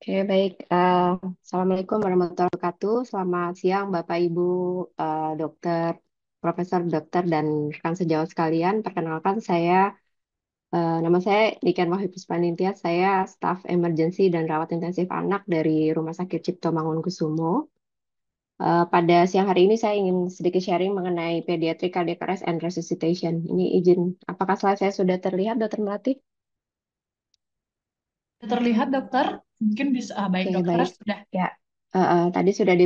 Oke, baik. Assalamualaikum warahmatullahi wabarakatuh. Selamat siang, Bapak, Ibu, dokter, Profesor, dokter, dan rekan sejawat sekalian. Perkenalkan, nama saya Niken Wahyu Puspaningtyas. Saya staf emergency dan rawat intensif anak dari Rumah Sakit Cipto Mangunkusumo. Pada siang hari ini saya ingin sedikit sharing mengenai pediatric cardiac arrest and resuscitation. Ini izin, apakah slide saya sudah terlihat, Dokter Melati? Sudah terlihat dokter? Mungkin bisa, baik Oke, dokter baik. sudah. Ya, tadi sudah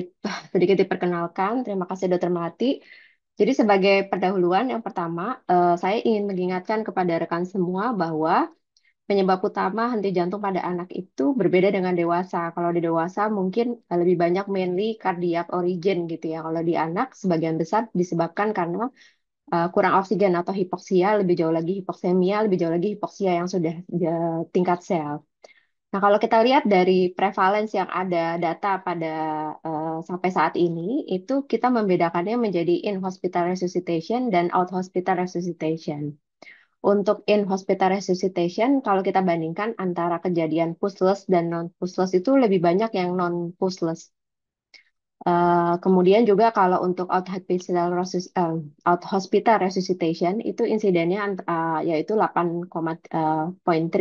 sedikit diperkenalkan. Terima kasih, Dokter Melati. Jadi sebagai pendahuluan yang pertama, saya ingin mengingatkan kepada rekan semua bahwa penyebab utama henti jantung pada anak itu berbeda dengan dewasa. Kalau di dewasa mungkin lebih banyak mainly cardiac origin gitu ya. Kalau di anak sebagian besar disebabkan karena kurang oksigen atau hipoksia, lebih jauh lagi hipoksemia, lebih jauh lagi hipoksia yang sudah tingkat sel. Nah, kalau kita lihat dari prevalence yang ada data pada sampai saat ini, itu kita membedakannya menjadi in-hospital resuscitation dan out-hospital resuscitation. Untuk in-hospital resuscitation, kalau kita bandingkan antara kejadian pushless dan non-pushless itu lebih banyak yang non-pushless. Kemudian juga kalau untuk out hospital resuscitation itu insidennya yaitu 8,3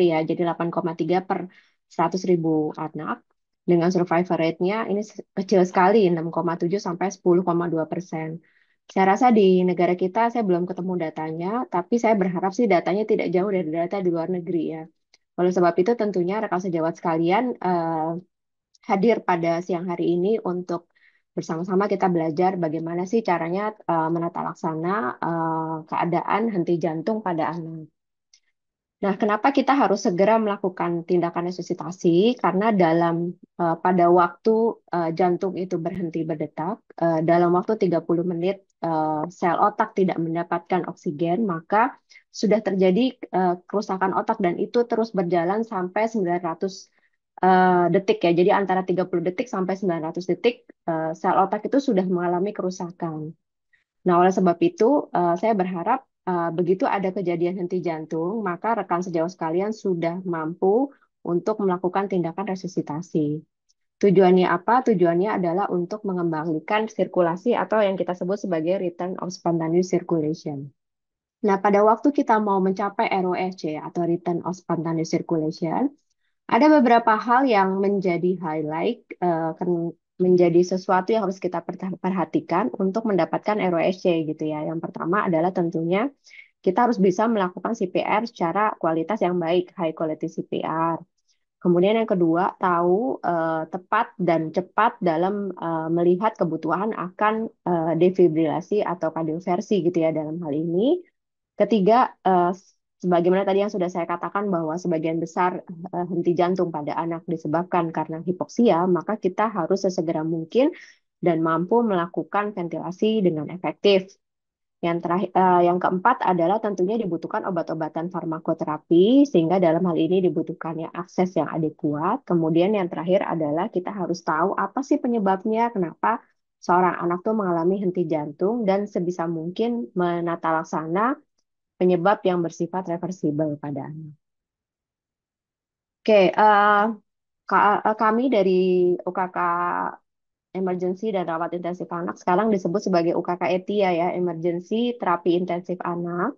ya, jadi 8,3 per 100.000 anak dengan survivor rate-nya ini kecil sekali 6,7 sampai 10,2%. Saya rasa di negara kita saya belum ketemu datanya, tapi saya berharap sih datanya tidak jauh dari data di luar negeri ya. Oleh sebab itu tentunya rekan sejawat sekalian hadir pada siang hari ini untuk bersama-sama kita belajar bagaimana sih caranya menata laksana keadaan henti jantung pada anak. Nah, kenapa kita harus segera melakukan tindakan resusitasi? Karena pada waktu jantung itu berhenti berdetak, dalam waktu 30 menit sel otak tidak mendapatkan oksigen, maka sudah terjadi kerusakan otak dan itu terus berjalan sampai 900 detik ya. Jadi antara 30 detik sampai 900 detik sel otak itu sudah mengalami kerusakan. Nah, oleh sebab itu, saya berharap begitu ada kejadian henti jantung, maka rekan sejawat sekalian sudah mampu untuk melakukan tindakan resusitasi. Tujuannya apa? Tujuannya adalah untuk mengembalikan sirkulasi atau yang kita sebut sebagai return of spontaneous circulation. Nah, pada waktu kita mau mencapai ROSC atau return of spontaneous circulation, ada beberapa hal yang menjadi highlight, menjadi sesuatu yang harus kita perhatikan untuk mendapatkan ROSC gitu ya. Yang pertama adalah tentunya kita harus bisa melakukan CPR secara kualitas yang baik, high quality CPR. Kemudian yang kedua, tahu tepat dan cepat dalam melihat kebutuhan akan defibrilasi atau kardioversi gitu ya dalam hal ini. Ketiga, sebagaimana tadi yang sudah saya katakan bahwa sebagian besar henti jantung pada anak disebabkan karena hipoksia, maka kita harus sesegera mungkin dan mampu melakukan ventilasi dengan efektif. Yang keempat adalah tentunya dibutuhkan obat-obatan farmakoterapi, sehingga dalam hal ini dibutuhkannya akses yang adekuat. Kemudian yang terakhir adalah kita harus tahu apa sih penyebabnya, kenapa seorang anak tuh mengalami henti jantung, dan sebisa mungkin menata laksana penyebab yang bersifat reversibel pada anak. Oke, kami dari UKK Emergency dan Rawat Intensif Anak sekarang disebut sebagai UKK ETIA ya, Emergency Terapi Intensif Anak.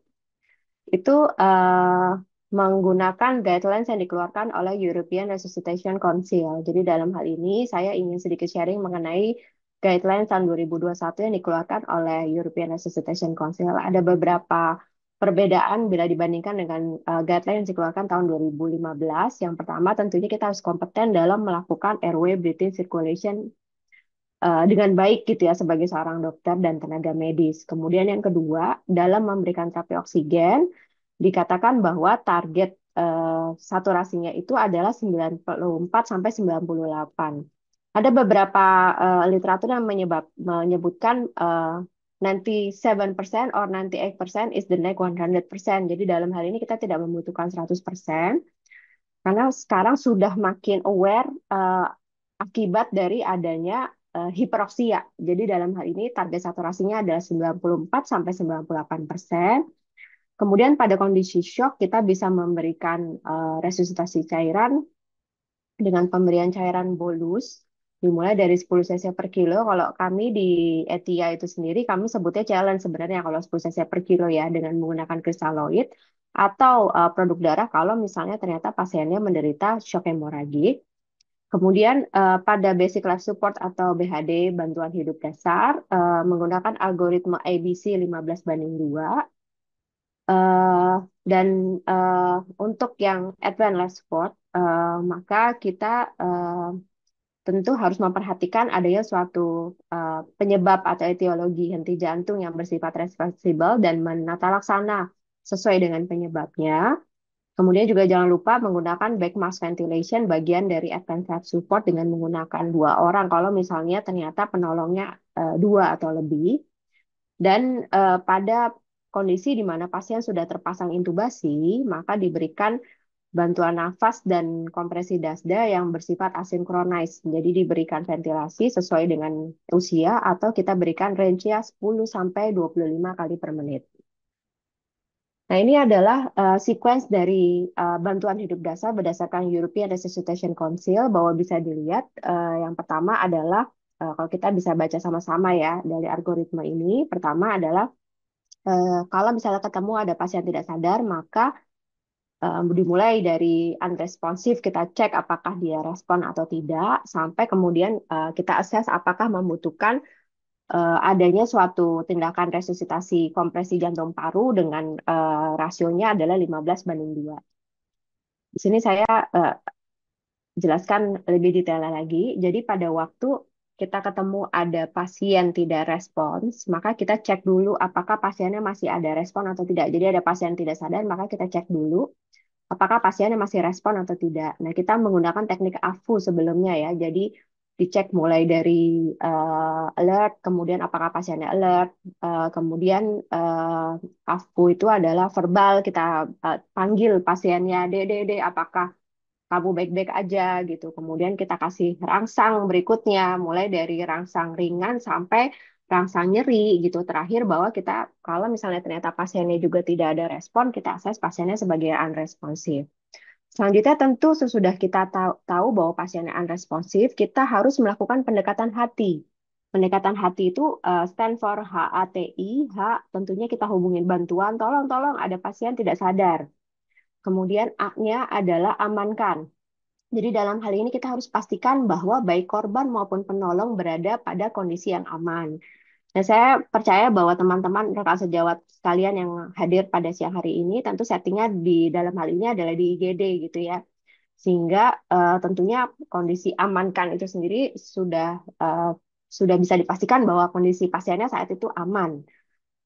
Itu menggunakan guidelines yang dikeluarkan oleh European Resuscitation Council. Jadi dalam hal ini saya ingin sedikit sharing mengenai guidelines tahun 2021 yang dikeluarkan oleh European Resuscitation Council. Ada beberapa perbedaan bila dibandingkan dengan guidelines yang dikeluarkan tahun 2015. Yang pertama tentunya kita harus kompeten dalam melakukan airway breathing circulation dengan baik gitu ya sebagai seorang dokter dan tenaga medis. Kemudian yang kedua, dalam memberikan terapi oksigen, dikatakan bahwa target saturasinya itu adalah 94 sampai 98. Ada beberapa literatur yang menyebutkan 97% or 98% is the next 100%. Jadi dalam hal ini kita tidak membutuhkan 100%. Karena sekarang sudah makin aware akibat dari adanya hiperoksia. Jadi dalam hal ini target saturasinya adalah 94 sampai 98%. Kemudian pada kondisi shock kita bisa memberikan resusitasi cairan dengan pemberian cairan bolus dimulai dari 10 cc per kilo. Kalau kami di Etia itu sendiri kami sebutnya challenge sebenarnya kalau 10 cc per kilo ya dengan menggunakan kristaloid atau produk darah kalau misalnya ternyata pasiennya menderita shock hemoragik. Kemudian pada basic life support atau BHD bantuan hidup dasar menggunakan algoritma ABC 15:2. Eh, dan eh, untuk yang advanced life support maka kita eh, tentu harus memperhatikan adanya suatu penyebab atau etiologi henti jantung yang bersifat reversibel dan menata laksana sesuai dengan penyebabnya. Kemudian juga jangan lupa menggunakan back mask ventilation bagian dari advanced life support dengan menggunakan 2 orang kalau misalnya ternyata penolongnya 2 atau lebih. Dan pada kondisi di mana pasien sudah terpasang intubasi, maka diberikan bantuan nafas dan kompresi dasda yang bersifat asinkronis. Jadi diberikan ventilasi sesuai dengan usia atau kita berikan range-nya 10 sampai 25 kali per menit. Nah, ini adalah sequence dari bantuan hidup dasar berdasarkan European Resuscitation Council bahwa bisa dilihat yang pertama adalah kalau kita bisa baca sama-sama ya dari algoritma ini, pertama adalah kalau misalnya ketemu ada pasien tidak sadar, maka dimulai dari unresponsive, kita cek apakah dia respon atau tidak, sampai kemudian kita assess apakah membutuhkan adanya suatu tindakan resusitasi kompresi jantung paru dengan rasionya adalah 15:2. Di sini saya eh, jelaskan lebih detailnya lagi. Jadi pada waktu kita ketemu ada pasien tidak respons, maka kita cek dulu apakah pasiennya masih ada respon atau tidak. Jadi ada pasien tidak sadar, maka kita cek dulu apakah pasiennya masih respon atau tidak. Nah, kita menggunakan teknik AFU sebelumnya ya. Jadi dicek mulai dari alert, kemudian apakah pasiennya alert, kemudian AFU itu adalah verbal, kita panggil pasiennya, Dede, apakah kamu baik-baik aja gitu. Kemudian kita kasih rangsang berikutnya, mulai dari rangsang ringan sampai rangsang nyeri gitu. Terakhir bahwa kita kalau misalnya ternyata pasiennya juga tidak ada respon, kita akses pasiennya sebagai unresponsive. Selanjutnya tentu sesudah kita tahu bahwa pasiennya unresponsif, kita harus melakukan pendekatan hati. Pendekatan hati itu stand for HATI, H tentunya kita hubungin bantuan, tolong ada pasien tidak sadar. Kemudian A-nya adalah amankan. Jadi dalam hal ini kita harus pastikan bahwa baik korban maupun penolong berada pada kondisi yang aman. Nah, saya percaya bahwa teman-teman rekan sejawat sekalian yang hadir pada siang hari ini tentu settingnya di dalam hal ini adalah di IGD gitu ya. Sehingga tentunya kondisi amankan itu sendiri sudah eh, sudah bisa dipastikan bahwa kondisi pasiennya saat itu aman.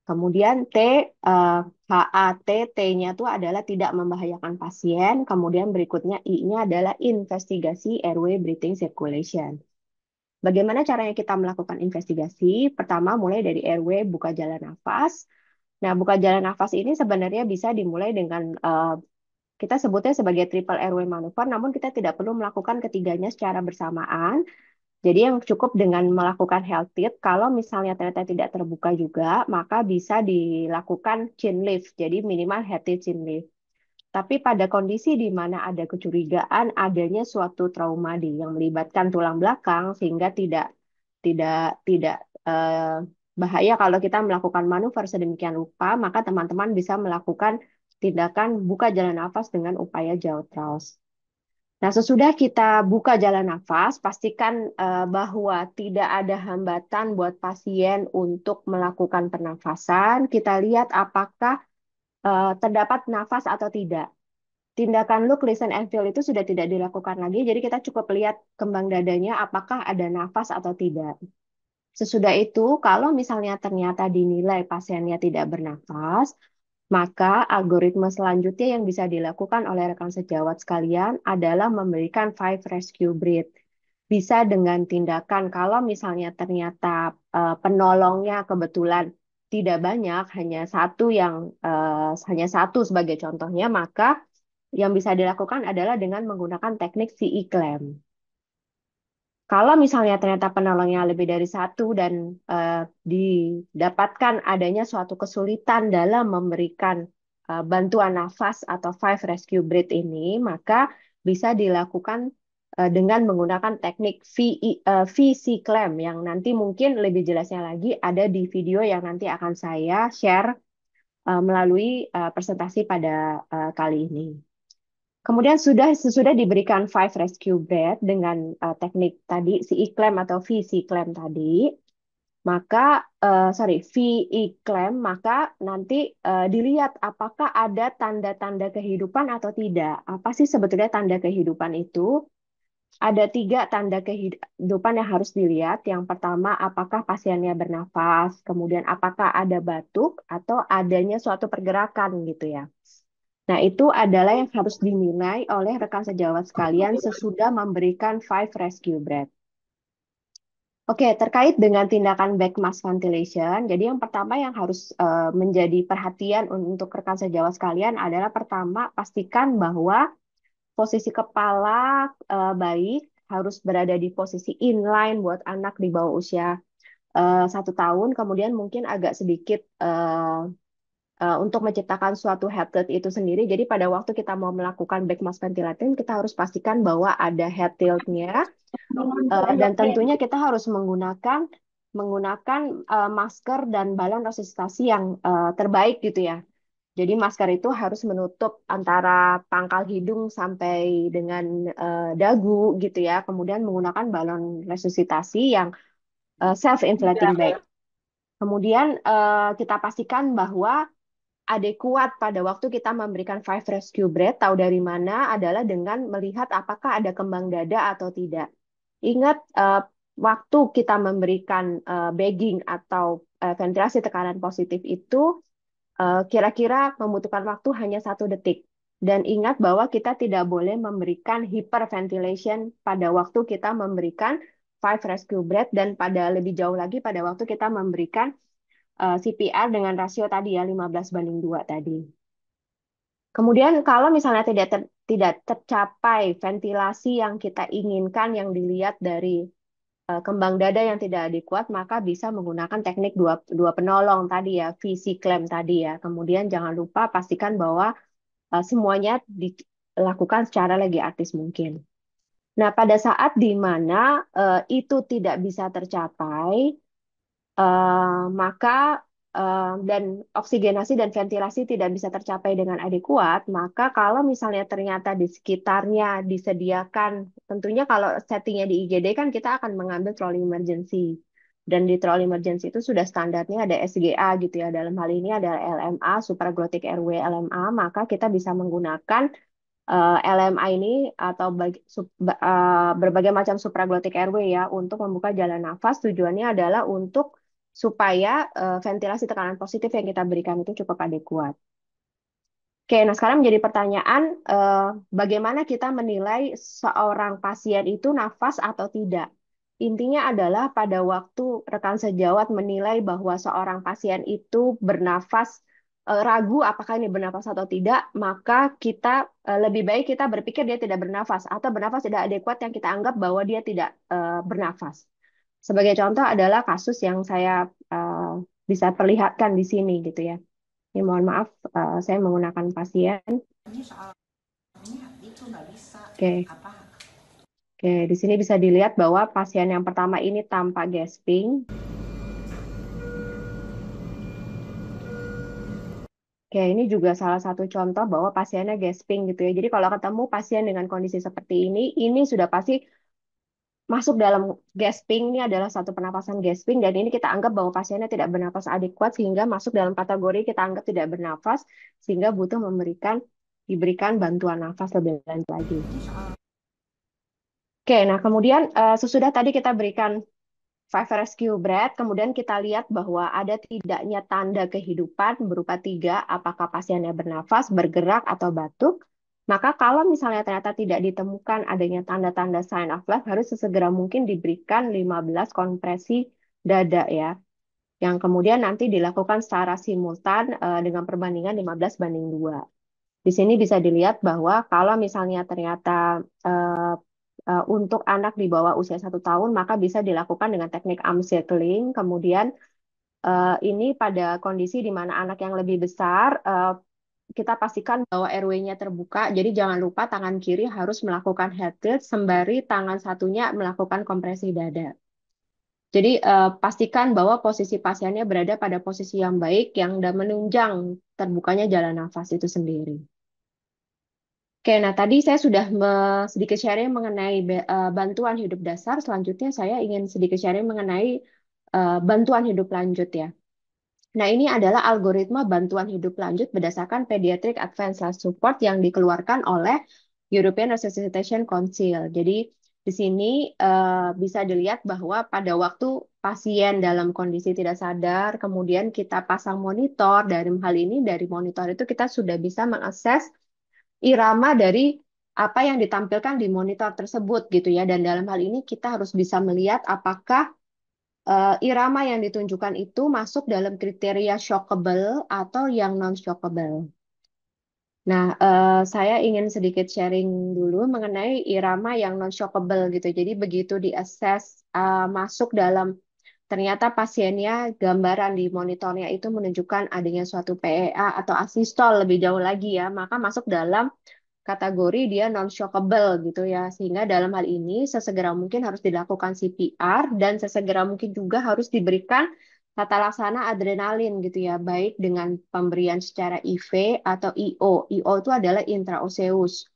Kemudian HAT, T-nya itu adalah tidak membahayakan pasien. Kemudian berikutnya I-nya adalah investigasi airway breathing circulation. Bagaimana caranya kita melakukan investigasi? Pertama, mulai dari airway, buka jalan nafas. Nah, buka jalan nafas ini sebenarnya bisa dimulai dengan kita sebutnya sebagai triple airway maneuver, namun kita tidak perlu melakukan ketiganya secara bersamaan. Jadi yang cukup dengan melakukan held teeth, kalau misalnya ternyata tidak terbuka juga, maka bisa dilakukan chin lift. Jadi minimal head teeth chin lift. Tapi pada kondisi di mana ada kecurigaan adanya suatu trauma yang melibatkan tulang belakang sehingga tidak bahaya kalau kita melakukan manuver sedemikian rupa, maka teman-teman bisa melakukan tindakan buka jalan nafas dengan upaya jaw thrust. Nah, sesudah kita buka jalan nafas, pastikan bahwa tidak ada hambatan buat pasien untuk melakukan pernafasan. Kita lihat apakah terdapat nafas atau tidak. Tindakan look, listen, and feel itu sudah tidak dilakukan lagi, jadi kita cukup lihat kembang dadanya apakah ada nafas atau tidak. Sesudah itu, kalau misalnya ternyata dinilai pasiennya tidak bernafas, maka algoritma selanjutnya yang bisa dilakukan oleh rekan sejawat sekalian adalah memberikan five rescue breath. Bisa dengan tindakan kalau misalnya ternyata penolongnya kebetulan tidak banyak, hanya satu sebagai contohnya, maka yang bisa dilakukan adalah dengan menggunakan teknik CE clamp. Kalau misalnya ternyata penolongnya lebih dari satu dan didapatkan adanya suatu kesulitan dalam memberikan bantuan nafas atau five rescue breath ini, maka bisa dilakukan dengan menggunakan teknik VC clamp yang nanti mungkin lebih jelasnya lagi ada di video yang nanti akan saya share melalui presentasi pada kali ini. Kemudian sesudah diberikan five rescue breath dengan teknik tadi CE clamp atau VC clamp tadi, maka VE clamp, maka nanti dilihat apakah ada tanda-tanda kehidupan atau tidak. Apa sih sebetulnya tanda kehidupan itu? Ada tiga tanda kehidupan yang harus dilihat. Yang pertama, apakah pasiennya bernafas, kemudian apakah ada batuk atau adanya suatu pergerakan gitu ya. Nah, itu adalah yang harus dinilai oleh rekan sejawat sekalian sesudah memberikan five rescue breath. Oke, terkait dengan tindakan back mask ventilation, jadi yang pertama yang harus menjadi perhatian untuk rekan sejawat sekalian adalah pertama, pastikan bahwa posisi kepala bayi harus berada di posisi inline buat anak di bawah usia 1 tahun, kemudian mungkin agak sedikit untuk menciptakan suatu head tilt itu sendiri. Jadi pada waktu kita mau melakukan back mask ventilation, kita harus pastikan bahwa ada head tiltnya dan tentunya kita harus menggunakan masker dan balon resusitasi yang terbaik gitu ya. Jadi masker itu harus menutup antara pangkal hidung sampai dengan dagu gitu ya. Kemudian menggunakan balon resusitasi yang self-inflating bag. Kemudian kita pastikan bahwa adekuat pada waktu kita memberikan five rescue breath, tahu dari mana adalah dengan melihat apakah ada kembang dada atau tidak. Ingat, waktu kita memberikan bagging atau ventilasi tekanan positif itu kira-kira membutuhkan waktu hanya 1 detik. Dan ingat bahwa kita tidak boleh memberikan hyperventilation pada waktu kita memberikan five rescue breath dan pada lebih jauh lagi pada waktu kita memberikan CPR dengan rasio tadi ya 15:2 tadi. Kemudian kalau misalnya tidak tercapai ventilasi yang kita inginkan yang dilihat dari kembang dada yang tidak adekuat, maka bisa menggunakan teknik dua penolong tadi ya, VC clamp tadi ya. Kemudian jangan lupa pastikan bahwa semuanya dilakukan secara lagi artis mungkin. Nah, pada saat di mana itu tidak bisa tercapai, maka dan oksigenasi dan ventilasi tidak bisa tercapai dengan adekuat, maka kalau misalnya ternyata di sekitarnya disediakan, tentunya kalau settingnya di IGD kan kita akan mengambil trolley emergency. Dan di trolley emergency itu sudah standarnya ada SGA gitu ya. Dalam hal ini ada LMA, supraglottic airway LMA, maka kita bisa menggunakan LMA ini atau berbagai macam supraglottic airway ya untuk membuka jalan nafas. Tujuannya adalah untuk supaya ventilasi tekanan positif yang kita berikan itu cukup adekuat. Oke, nah sekarang menjadi pertanyaan, bagaimana kita menilai seorang pasien itu nafas atau tidak? Intinya adalah pada waktu rekan sejawat menilai bahwa seorang pasien itu bernafas, ragu apakah ini bernafas atau tidak, maka kita lebih baik kita berpikir dia tidak bernafas atau bernafas tidak adekuat yang kita anggap bahwa dia tidak bernafas. Sebagai contoh adalah kasus yang saya bisa perlihatkan di sini gitu ya. Ini mohon maaf, saya menggunakan pasien. Oke, oke. Di sini bisa dilihat bahwa pasien yang pertama ini tampak gasping. Oke, ini juga salah satu contoh bahwa pasiennya gasping gitu ya. Jadi kalau ketemu pasien dengan kondisi seperti ini sudah pasti masuk dalam gasping. Ini adalah satu pernapasan gasping dan ini kita anggap bahwa pasiennya tidak bernafas adekuat sehingga masuk dalam kategori kita anggap tidak bernafas sehingga butuh diberikan bantuan nafas lebih lanjut lagi. Oke, nah kemudian sesudah tadi kita berikan five rescue breath, kemudian kita lihat bahwa ada tidaknya tanda kehidupan berupa 3, apakah pasiennya bernafas, bergerak, atau batuk. Maka kalau misalnya ternyata tidak ditemukan adanya tanda-tanda sign of life, harus sesegera mungkin diberikan 15 kompresi dada ya, yang kemudian nanti dilakukan secara simultan dengan perbandingan 15:2. Di sini bisa dilihat bahwa kalau misalnya ternyata untuk anak di bawah usia 1 tahun, maka bisa dilakukan dengan teknik arm circling. Kemudian ini pada kondisi di mana anak yang lebih besar kita pastikan bahwa airway-nya terbuka. Jadi jangan lupa tangan kiri harus melakukan head tilt sembari tangan satunya melakukan kompresi dada. Jadi pastikan bahwa posisi pasiennya berada pada posisi yang baik yang dan menunjang terbukanya jalan nafas itu sendiri. Oke, nah tadi saya sudah sedikit sharing mengenai bantuan hidup dasar. Selanjutnya saya ingin sedikit sharing mengenai bantuan hidup lanjut ya. Nah, ini adalah algoritma bantuan hidup lanjut berdasarkan Pediatric Advanced Life Support yang dikeluarkan oleh European Resuscitation Council. Jadi, di sini bisa dilihat bahwa pada waktu pasien dalam kondisi tidak sadar, kemudian kita pasang monitor, dari hal ini, dari monitor itu kita sudah bisa mengakses irama dari apa yang ditampilkan di monitor tersebut gitu ya. Dan dalam hal ini kita harus bisa melihat apakah irama yang ditunjukkan itu masuk dalam kriteria shockable atau yang non-shockable. Nah, saya ingin sedikit sharing dulu mengenai irama yang non-shockable gitu. Jadi begitu diakses masuk dalam ternyata pasiennya gambaran di monitornya itu menunjukkan adanya suatu PEA atau asistol lebih jauh lagi ya, maka masuk dalam kategori dia non-shockable gitu ya. Sehingga dalam hal ini sesegera mungkin harus dilakukan CPR dan sesegera mungkin juga harus diberikan tata laksana adrenalin gitu ya, baik dengan pemberian secara IV atau IO. IO itu adalah intraoseus.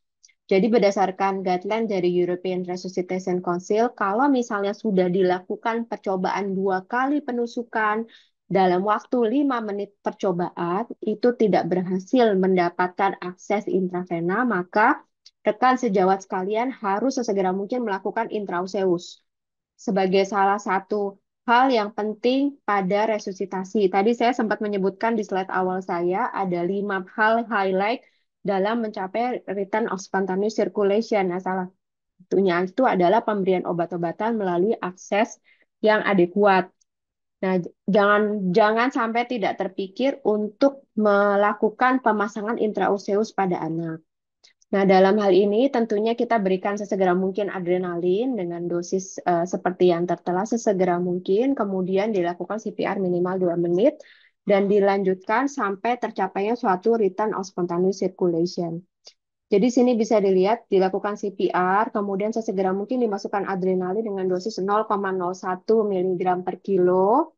Jadi berdasarkan guideline dari European Resuscitation Council, kalau misalnya sudah dilakukan percobaan 2 kali penusukan dalam waktu 5 menit percobaan, itu tidak berhasil mendapatkan akses intravena, maka rekan sejawat sekalian harus sesegera mungkin melakukan intraoseus sebagai salah satu hal yang penting pada resusitasi. Tadi saya sempat menyebutkan di slide awal saya ada 5 hal highlight dalam mencapai return of spontaneous circulation. Nah, salah satunya itu adalah pemberian obat-obatan melalui akses yang adekuat. Nah, jangan jangan sampai tidak terpikir untuk melakukan pemasangan intraoseus pada anak. Nah, dalam hal ini tentunya kita berikan sesegera mungkin adrenalin dengan dosis seperti yang tertera sesegera mungkin, kemudian dilakukan CPR minimal 2 menit, dan dilanjutkan sampai tercapainya suatu return of spontaneous circulation. Jadi sini bisa dilihat dilakukan CPR, kemudian sesegera mungkin dimasukkan adrenalin dengan dosis 0,01 miligram per kilo,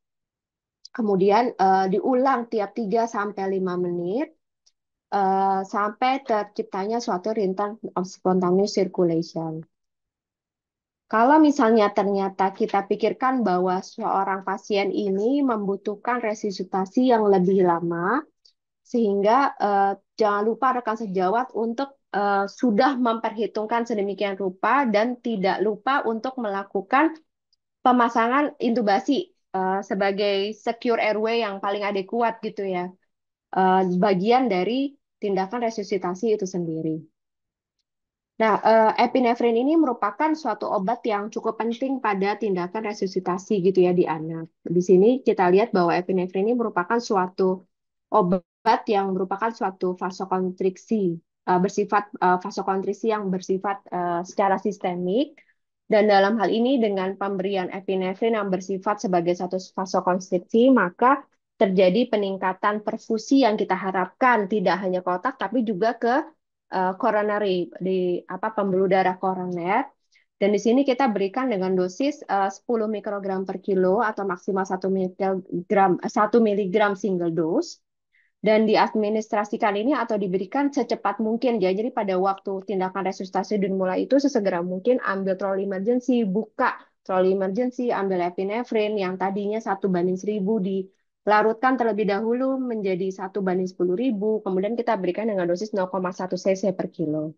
kemudian diulang tiap 3 sampai 5 menit, sampai terciptanya suatu return of spontaneous circulation. Kalau misalnya ternyata kita pikirkan bahwa seorang pasien ini membutuhkan resusitasi yang lebih lama, sehingga jangan lupa rekan sejawat untuk sudah memperhitungkan sedemikian rupa dan tidak lupa untuk melakukan pemasangan intubasi sebagai secure airway yang paling adekuat gitu ya, bagian dari tindakan resusitasi itu sendiri. Nah, epinefrin ini merupakan suatu obat yang cukup penting pada tindakan resusitasi gitu ya di anak. Di sini kita lihat bahwa epinefrin ini merupakan suatu obat yang merupakan suatu vasokonstriksi bersifat vasokonstriksi yang bersifat secara sistemik, dan dalam hal ini dengan pemberian epinefrin yang bersifat sebagai satu vasokonstriksi maka terjadi peningkatan perfusi yang kita harapkan tidak hanya ke otak tapi juga ke coronary di apa pembuluh darah koroner. Dan di sini kita berikan dengan dosis 10 mikrogram per kilo atau maksimal 1 miligram single dose, dan diadministrasikan ini atau diberikan secepat mungkin ya. Jadi pada waktu tindakan resusitasi dimulai itu sesegera mungkin ambil troli emergency, buka troli emergency, ambil epinefrin yang tadinya 1:1000 dilarutkan terlebih dahulu menjadi 1:10.000, kemudian kita berikan dengan dosis 0,1 cc per kilo.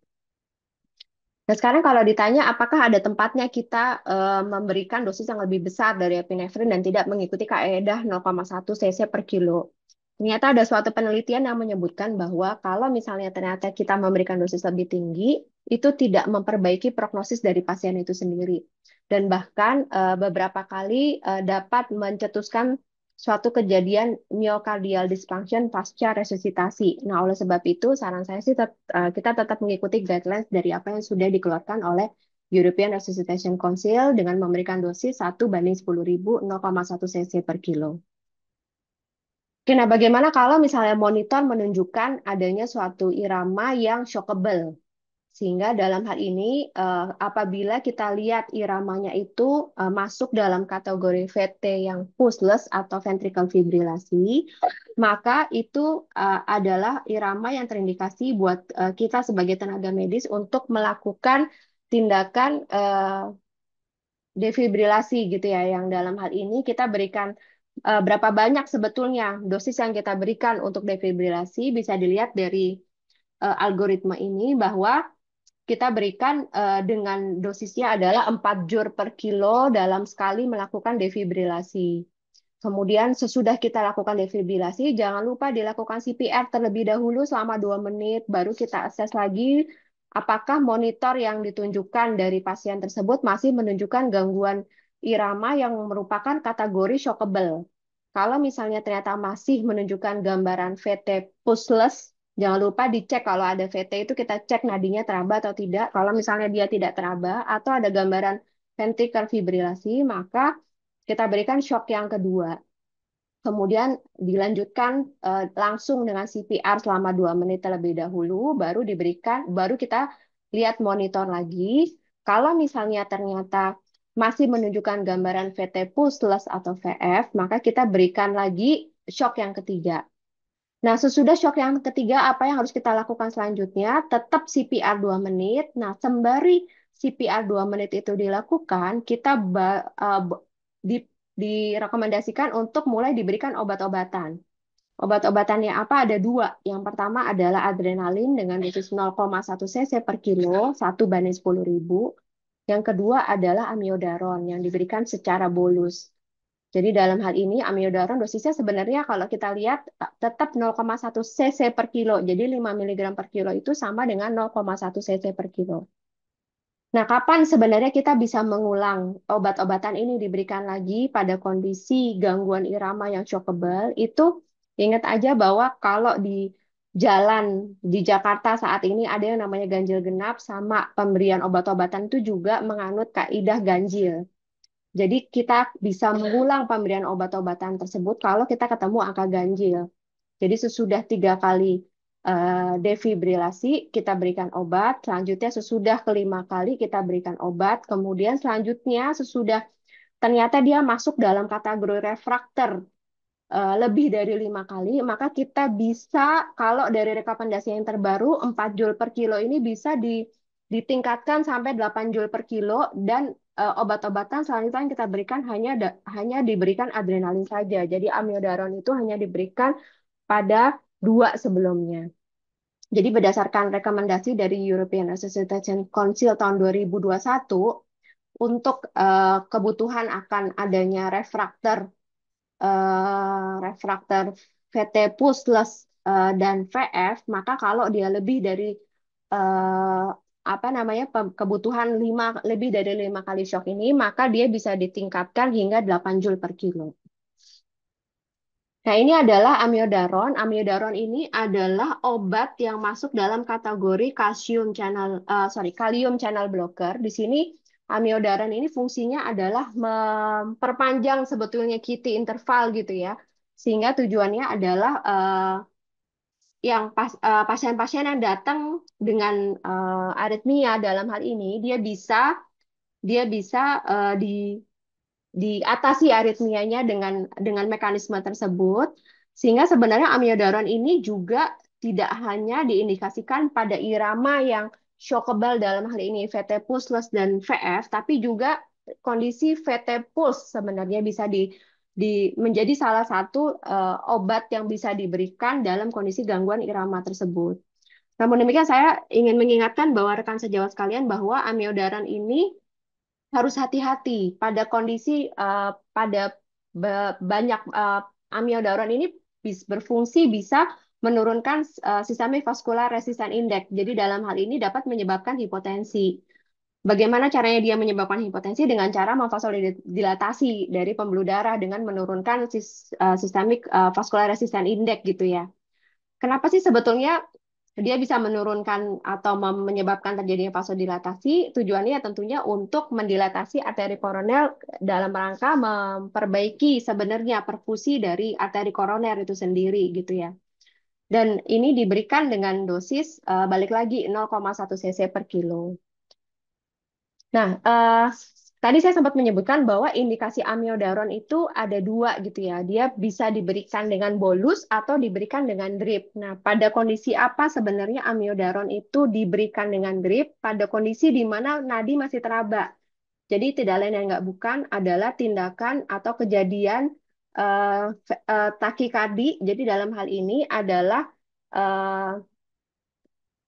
Nah, sekarang kalau ditanya apakah ada tempatnya kita memberikan dosis yang lebih besar dari epinefrin dan tidak mengikuti kaedah 0,1 cc per kilo. Ternyata ada suatu penelitian yang menyebutkan bahwa kalau misalnya ternyata kita memberikan dosis lebih tinggi, itu tidak memperbaiki prognosis dari pasien itu sendiri. Dan bahkan beberapa kali dapat mencetuskan suatu kejadian myocardial dysfunction pasca resusitasi. Nah, oleh sebab itu, saran saya sih kita tetap mengikuti guidelines dari apa yang sudah dikeluarkan oleh European Resuscitation Council dengan memberikan dosis 1:10.000 0,1 cc per kilo. Oke, nah bagaimana kalau misalnya monitor menunjukkan adanya suatu irama yang shockable? Sehingga dalam hal ini, apabila kita lihat iramanya itu masuk dalam kategori VT yang pulseless atau ventricle fibrilasi, maka itu adalah irama yang terindikasi buat kita sebagai tenaga medis untuk melakukan tindakan defibrilasi gitu ya. Yang dalam hal ini kita berikan berapa banyak sebetulnya dosis yang kita berikan untuk defibrilasi bisa dilihat dari algoritma ini bahwa kita berikan dengan dosisnya adalah 4 joule per kilo dalam sekali melakukan defibrilasi. Kemudian sesudah kita lakukan defibrilasi, jangan lupa dilakukan CPR terlebih dahulu selama 2 menit, baru kita akses lagi apakah monitor yang ditunjukkan dari pasien tersebut masih menunjukkan gangguan irama yang merupakan kategori shockable. Kalau misalnya ternyata masih menunjukkan gambaran VT pulseless, jangan lupa dicek kalau ada VT itu kita cek nadinya teraba atau tidak. Kalau misalnya dia tidak teraba atau ada gambaran ventricular fibrilasi, maka kita berikan shock yang kedua. Kemudian dilanjutkan langsung dengan CPR selama 2 menit terlebih dahulu, baru kita lihat monitor lagi. Kalau misalnya ternyata masih menunjukkan gambaran VT pulseless atau VF, maka kita berikan lagi shock yang ketiga. Nah, sesudah shock yang ketiga, apa yang harus kita lakukan selanjutnya? Tetap CPR 2 menit. Nah, sembari CPR 2 menit itu dilakukan, kita di, direkomendasikan untuk mulai diberikan obat-obatan. Obat-obatannya apa? Ada dua. Yang pertama adalah adrenalin dengan dosis 0,1 cc per kilo, 1 banding 10.000. Yang kedua adalah amiodaron yang diberikan secara bolus. Jadi dalam hal ini amiodaron dosisnya sebenarnya kalau kita lihat tetap 0,1 cc per kilo. Jadi 5 miligram per kilo itu sama dengan 0,1 cc per kilo. Nah, kapan sebenarnya kita bisa mengulang obat-obatan ini diberikan lagi pada kondisi gangguan irama yang shockable? Itu ingat aja bahwa kalau di jalan di Jakarta saat ini ada yang namanya ganjil genap sama pemberian obat-obatan itu juga menganut kaidah ganjil. Jadi kita bisa mengulang pemberian obat-obatan tersebut kalau kita ketemu angka ganjil. Jadi sesudah 3 kali defibrilasi kita berikan obat, selanjutnya sesudah kelima kali kita berikan obat, kemudian selanjutnya sesudah ternyata dia masuk dalam kategori refrakter lebih dari 5 kali, maka kita bisa kalau dari rekomendasi yang terbaru 4 joule per kilo ini bisa ditingkatkan sampai 8 joule per kilo dan obat-obatan selanjutnya yang kita berikan hanya diberikan adrenalin saja. Jadi amiodaron itu hanya diberikan pada 2 sebelumnya. Jadi berdasarkan rekomendasi dari European Association Council tahun 2021 untuk kebutuhan akan adanya refraktor VT plus dan VF, maka kalau dia lebih dari eh, apa namanya kebutuhan lebih dari 5 kali shock ini, maka dia bisa ditingkatkan hingga 8 joule per kilo. Nah, ini adalah amiodaron. Amiodaron ini adalah obat yang masuk dalam kategori kalium channel blocker. Di sini amiodaron ini fungsinya adalah memperpanjang sebetulnya QT interval gitu ya. Sehingga tujuannya adalah pasien-pasien yang datang dengan aritmia dalam hal ini dia bisa diatasi aritmianya dengan mekanisme tersebut sehingga sebenarnya amiodaron ini juga tidak hanya diindikasikan pada irama yang shockable dalam hal ini VT pulseless dan VF tapi juga kondisi VT pulse sebenarnya bisa menjadi salah satu obat yang bisa diberikan dalam kondisi gangguan irama tersebut. Namun demikian saya ingin mengingatkan bahwa rekan sejawat sekalian bahwa amiodaron ini harus hati-hati pada kondisi pada banyak amiodaron ini berfungsi bisa menurunkan sistemik vascular resistance index. Jadi dalam hal ini dapat menyebabkan hipotensi. Bagaimana caranya dia menyebabkan hipotensi? Dengan cara memvasodilatasi dari pembuluh darah dengan menurunkan sistemik vascular resistance index gitu ya. Kenapa sih sebetulnya Dia bisa menurunkan atau menyebabkan terjadinya vasodilatasi. Tujuannya tentunya untuk mendilatasi arteri koroner dalam rangka memperbaiki sebenarnya perfusi dari arteri koroner itu sendiri gitu ya. Dan ini diberikan dengan dosis balik lagi 0,1 cc per kilo. Nah, tadi saya sempat menyebutkan bahwa indikasi amiodaron itu ada dua gitu ya. Dia bisa diberikan dengan bolus atau diberikan dengan drip. Nah, pada kondisi apa sebenarnya amiodaron itu diberikan dengan drip? Pada kondisi di mana nadi masih teraba. Jadi tidak lain dan nggak bukan adalah tindakan atau kejadian takikardi. Jadi dalam hal ini adalah eh,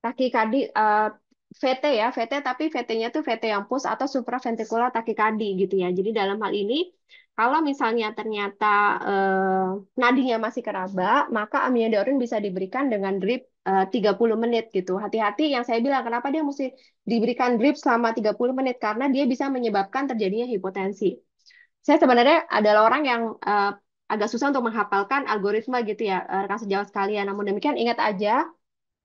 takikardi VT ya, VT tapi VT-nya tuh VT yang push atau supraventrikular takikardi gitu ya. Jadi dalam hal ini kalau misalnya ternyata nadinya masih keraba, maka amiodarin bisa diberikan dengan drip 30 menit gitu. Hati-hati yang saya bilang kenapa dia mesti diberikan drip selama 30 menit karena dia bisa menyebabkan terjadinya hipotensi. Saya sebenarnya adalah orang yang agak susah untuk menghafalkan algoritma gitu ya, rekan sejawat sekalian. Namun demikian ingat aja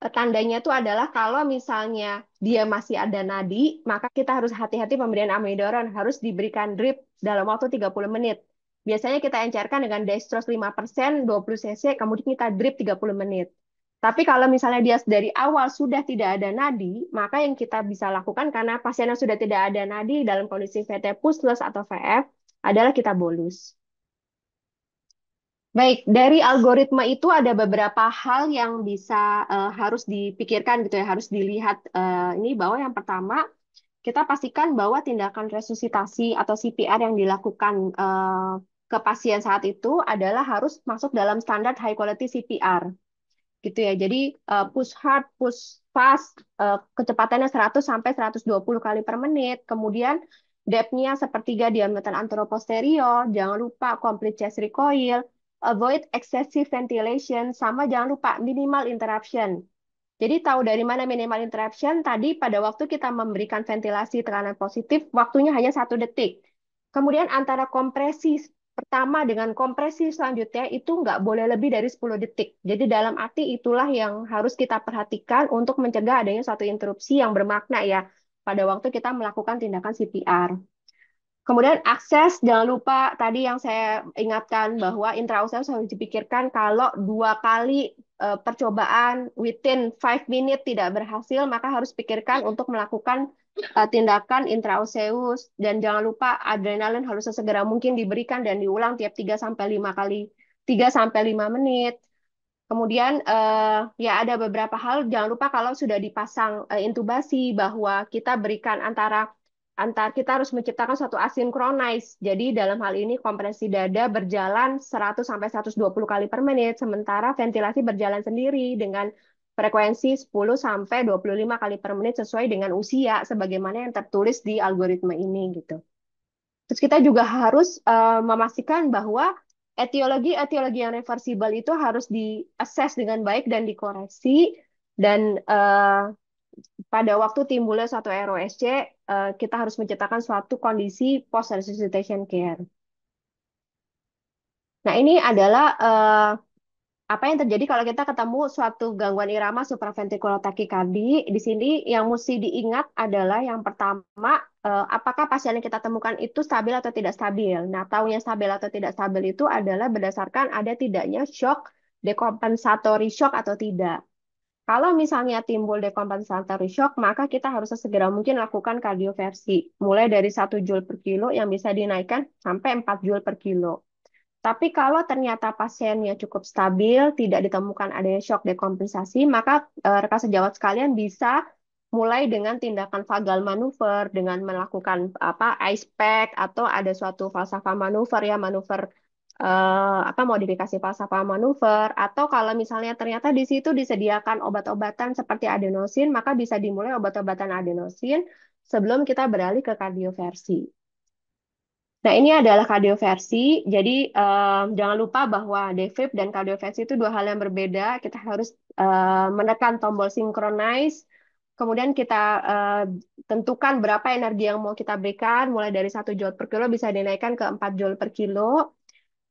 tandanya itu adalah kalau misalnya dia masih ada nadi, maka kita harus hati-hati pemberian amiodaron, harus diberikan drip dalam waktu 30 menit. Biasanya kita encerkan dengan dextrose 5%, 20 cc, kemudian kita drip 30 menit. Tapi kalau misalnya dia dari awal sudah tidak ada nadi, maka yang kita bisa lakukan karena pasiennya sudah tidak ada nadi dalam kondisi VT pushless atau VF adalah kita bolus. Baik, dari algoritma itu ada beberapa hal yang bisa harus dipikirkan gitu ya, harus dilihat ini bahwa yang pertama kita pastikan bahwa tindakan resusitasi atau CPR yang dilakukan ke pasien saat itu adalah harus masuk dalam standar high quality CPR gitu ya. Jadi push hard, push fast, kecepatannya 100 sampai 120 kali per menit. Kemudian depth-nya sepertiga diameter anteroposterior, jangan lupa complete chest recoil, avoid excessive ventilation, sama jangan lupa minimal interruption. Jadi tahu dari mana minimal interruption? Tadi pada waktu kita memberikan ventilasi tekanan positif, waktunya hanya 1 detik. Kemudian antara kompresi pertama dengan kompresi selanjutnya itu nggak boleh lebih dari 10 detik. Jadi dalam arti itulah yang harus kita perhatikan untuk mencegah adanya suatu interupsi yang bermakna ya pada waktu kita melakukan tindakan CPR. Kemudian akses, jangan lupa tadi yang saya ingatkan bahwa intraoseus harus dipikirkan kalau 2 kali percobaan within 5 minutes tidak berhasil, maka harus pikirkan untuk melakukan tindakan intraoseus dan jangan lupa adrenalin harus sesegera mungkin diberikan dan diulang tiap 3 sampai 5 kali, 3 sampai 5 menit. Kemudian ya ada beberapa hal jangan lupa kalau sudah dipasang intubasi bahwa kita berikan antar kita harus menciptakan suatu asinkronis. Jadi dalam hal ini kompresi dada berjalan 100 sampai 120 kali per menit sementara ventilasi berjalan sendiri dengan frekuensi 10 sampai 25 kali per menit sesuai dengan usia sebagaimana yang tertulis di algoritma ini gitu. Terus kita juga harus memastikan bahwa etiologi-etiologi yang reversibel itu harus diakses dengan baik dan dikoreksi dan pada waktu timbulnya suatu ROSC kita harus menciptakan suatu kondisi post resuscitation care. Nah, ini adalah apa yang terjadi kalau kita ketemu suatu gangguan irama supraventrikular tachycardy. Di sini yang mesti diingat adalah yang pertama, apakah pasien yang kita temukan itu stabil atau tidak stabil. Nah, taunya stabil atau tidak stabil itu adalah berdasarkan ada tidaknya shock, decompensatory shock atau tidak. Kalau misalnya timbul decompensatory shock, maka kita harus sesegera mungkin lakukan kardioversi. Mulai dari 1 joule per kilo yang bisa dinaikkan sampai 4 joule per kilo. Tapi kalau ternyata pasiennya cukup stabil, tidak ditemukan adanya shock dekompensasi, maka rekan sejawat sekalian bisa mulai dengan tindakan vagal manuver dengan melakukan apa ice pack atau ada suatu falsafah manuver ya manuver apa modifikasi falsafah manuver atau kalau misalnya ternyata di situ disediakan obat-obatan seperti adenosin, maka bisa dimulai obat-obatan adenosin sebelum kita beralih ke kardioversi. Nah, ini adalah kardioversi. Jadi, jangan lupa bahwa defibril dan kardioversi itu dua hal yang berbeda. Kita harus menekan tombol synchronize. Kemudian kita tentukan berapa energi yang mau kita berikan. Mulai dari 1 joule per kilo bisa dinaikkan ke 4 joule per kilo.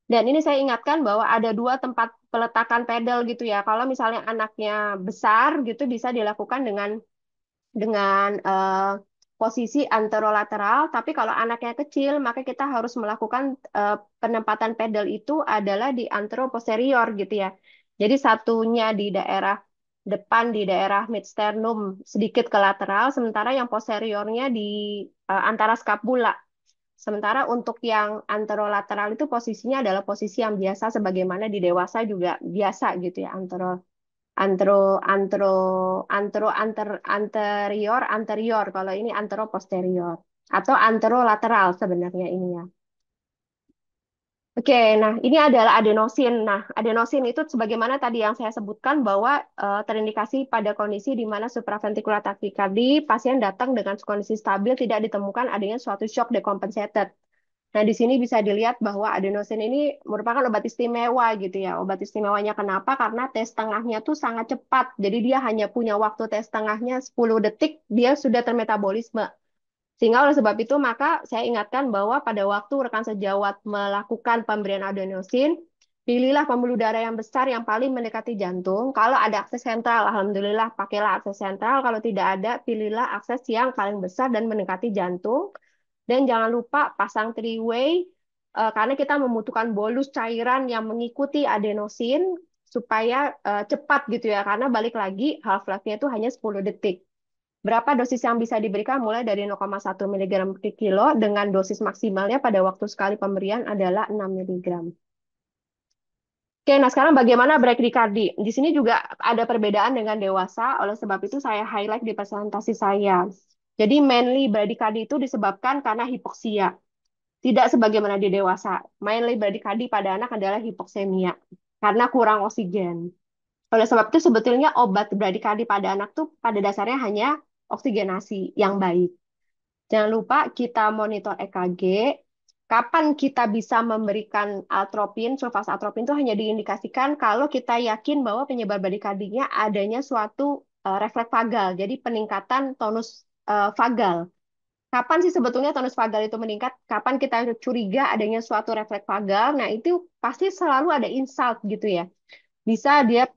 Dan ini saya ingatkan bahwa ada dua tempat peletakan pedal gitu ya. Kalau misalnya anaknya besar gitu bisa dilakukan dengan posisi anterolateral, tapi kalau anaknya kecil maka kita harus melakukan penempatan pedal itu adalah di anteroposterior gitu ya. Jadi satunya di daerah depan di daerah midsternum sedikit ke lateral, sementara yang posteriornya di antara skapula. Sementara untuk yang anterolateral itu posisinya adalah posisi yang biasa sebagaimana di dewasa juga biasa gitu ya, antro antro anterior anterior, kalau ini antero posterior atau anterolateral sebenarnya ini ya. Oke, nah ini adalah adenosin. Nah, adenosin itu sebagaimana tadi yang saya sebutkan bahwa terindikasi pada kondisi di mana supraventricular tachycardia pasien datang dengan kondisi stabil tidak ditemukan adanya suatu shock decompensated. Nah, di sini bisa dilihat bahwa adenosin ini merupakan obat istimewa gitu ya. Obat istimewanya kenapa? Karena tes tengahnya tuh sangat cepat. Jadi dia hanya punya waktu tes tengahnya 10 detik, dia sudah termetabolisme. Sehingga oleh sebab itu maka saya ingatkan bahwa pada waktu rekan sejawat melakukan pemberian adenosin, pilihlah pembuluh darah yang besar yang paling mendekati jantung. Kalau ada akses sentral, alhamdulillah pakailah akses sentral. Kalau tidak ada, pilihlah akses yang paling besar dan mendekati jantung. Dan jangan lupa pasang three-way karena kita membutuhkan bolus cairan yang mengikuti adenosin supaya cepat gitu ya. Karena balik lagi half-life-nya itu hanya 10 detik. Berapa dosis yang bisa diberikan mulai dari 0,1 mg per kilo dengan dosis maksimalnya pada waktu sekali pemberian adalah 6 mg. Oke, nah sekarang bagaimana bradykardi? Di sini juga ada perbedaan dengan dewasa, oleh sebab itu saya highlight di presentasi saya. Jadi mainly bradykardi itu disebabkan karena hipoksia, tidak sebagaimana di dewasa. Mainly bradykardi pada anak adalah hipoksemia, karena kurang oksigen. Oleh sebab itu sebetulnya obat bradikardi pada anak tuh pada dasarnya hanya oksigenasi yang baik. Jangan lupa kita monitor EKG. Kapan kita bisa memberikan atropin, sulfas atropin itu hanya diindikasikan kalau kita yakin bahwa penyebab bradikardinya adanya suatu refleks vagal, jadi peningkatan tonus vagal. Kapan sih sebetulnya tonus vagal itu meningkat? Kapan kita curiga adanya suatu refleks vagal? Nah, itu pasti selalu ada insult gitu ya. Bisa dia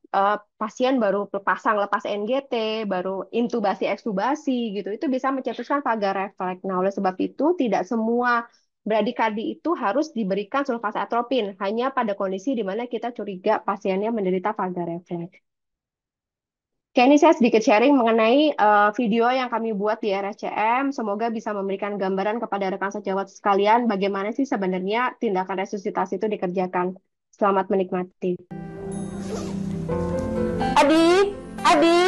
pasien baru pasang lepas NGT, baru intubasi ekstubasi gitu. Itu bisa mencetuskan vagal refleks. Nah, oleh sebab itu tidak semua bradikardi itu harus diberikan sulfasatropin, hanya pada kondisi di mana kita curiga pasiennya menderita vagal refleks. Oke, ini saya sedikit sharing mengenai video yang kami buat di RSCM. Semoga bisa memberikan gambaran kepada rekan sejawat sekalian bagaimana sih sebenarnya tindakan resusitasi itu dikerjakan. Selamat menikmati. Adi, Adi,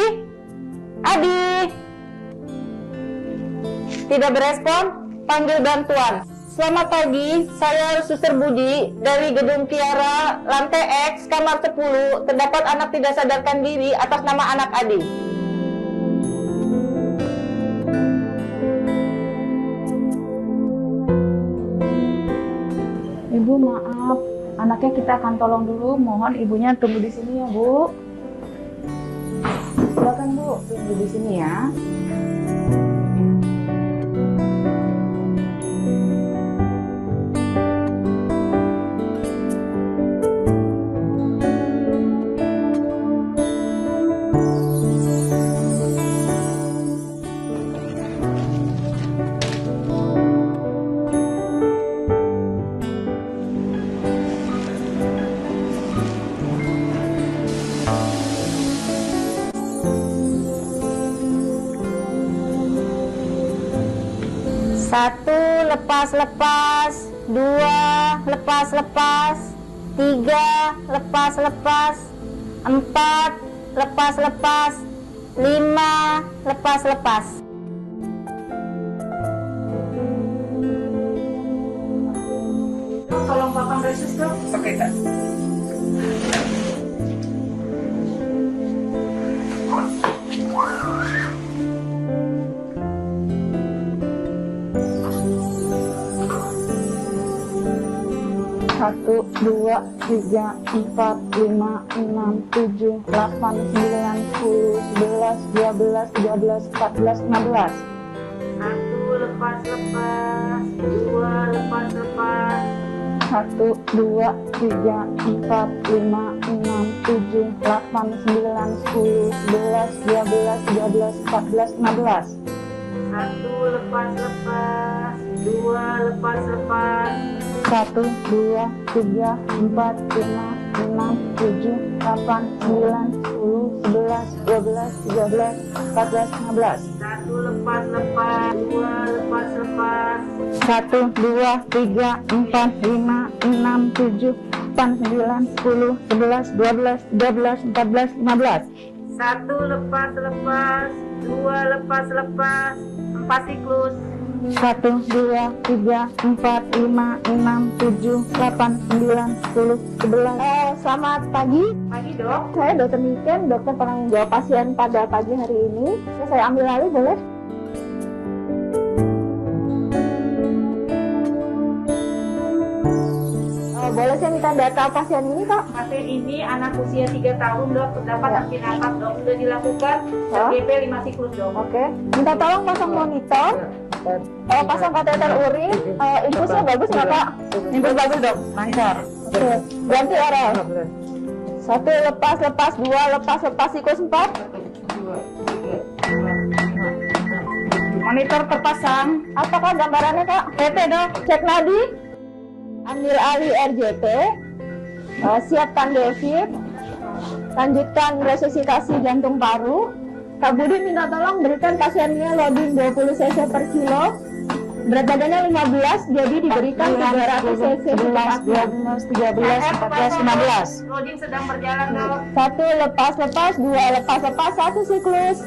Adi, tidak berespon, panggil bantuan. Selamat pagi, saya Suster Budi dari Gedung Tiara, lantai X, kamar 10. Terdapat anak tidak sadarkan diri atas nama anak Adi. Ibu maaf, anaknya kita akan tolong dulu. Mohon ibunya tunggu di sini ya, Bu. Silakan Bu, tunggu di sini ya. Satu, lepas-lepas. Dua, lepas-lepas. Tiga, lepas-lepas. Empat, lepas-lepas. Lima, lepas-lepas. Tolong pasang resus dong. Oke, Kak. Satu, dua, tiga, empat, lima, enam, tujuh, 8, 9, 10, 11, 12, 13, 14, 15. Satu, lepas-lepas. Dua, lepas-lepas. 1, 2, 3, 4, 5, 6, 7, 8, 9, 10, 11, 12, 13, 14, 15. Satu lepas lepas, dua lepas lepas. 1, 2, 3, 4, 5, 6, 7, 8, 9, 10, 11, 12, 13, 14, 15. Satu lepas lepas, dua lepas lepas. 1, 2, 3, 4, 5, 6, 7, 8, 9, 10, 11, 12, 13, 14, 15. Satu lepas lepas, dua lepas lepas. 4 siklus. 1, 2, 3, 4, 5, 6, 7, 8, 9, 10, 11. Selamat pagi. Pagi dok. Saya Dr. Niken, dokter penanggung jawab pasien pada pagi hari ini. Saya ambil alih, boleh? Boleh saya minta data pasien ini, Kak? Pasien ini anak usia 3 tahun dok, terdapat Ya. anti nafas dok. Sudah dilakukan RGP 5 siklus dok. Oke. Minta tolong pasang monitor, pasang kateter urin, infusnya bagus nggak, Kak? Infus bagus dok, lancar. Oke. Ganti RL. 1 lepas, 2 lepas, siklus 4. Monitor terpasang. Apakah gambarannya, Kak? PT dok. Cek nadi, ambil alih RJT, siapkan Devit, lanjutkan resusitasi jantung paru. Kak Budi minta tolong berikan pasiennya loading 20 cc per kilo, berat badannya 15, jadi diberikan 300 cc per 12, 13, 14, 15. Loading sedang berjalan dok. 1 lepas, 2 lepas, 1 siklus.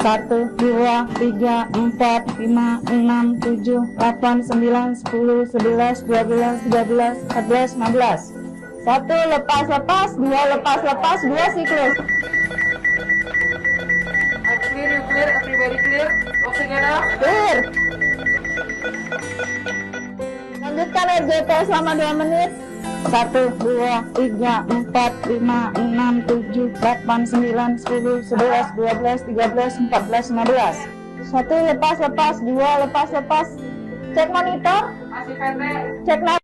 1, 2, 3, 4, 5, 6, 7, 8, 9, 10, 11, 12, 13, 14, 15. 1 lepas, 2 lepas, 2 siklus. Clear, you clear, everybody clear. Oksigen off. Clear. Lanjutkan RJT selama 2 menit. 1, 2, 3, 4, 5, 6, 7, 8, 9, 10, 11, 12, 13, 14, 15. 1 lepas, 2 lepas. Cek monitor, Masih PT. cek nadi.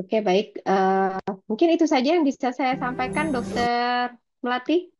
Oke, baik. Mungkin itu saja yang bisa saya sampaikan, Dokter Melati.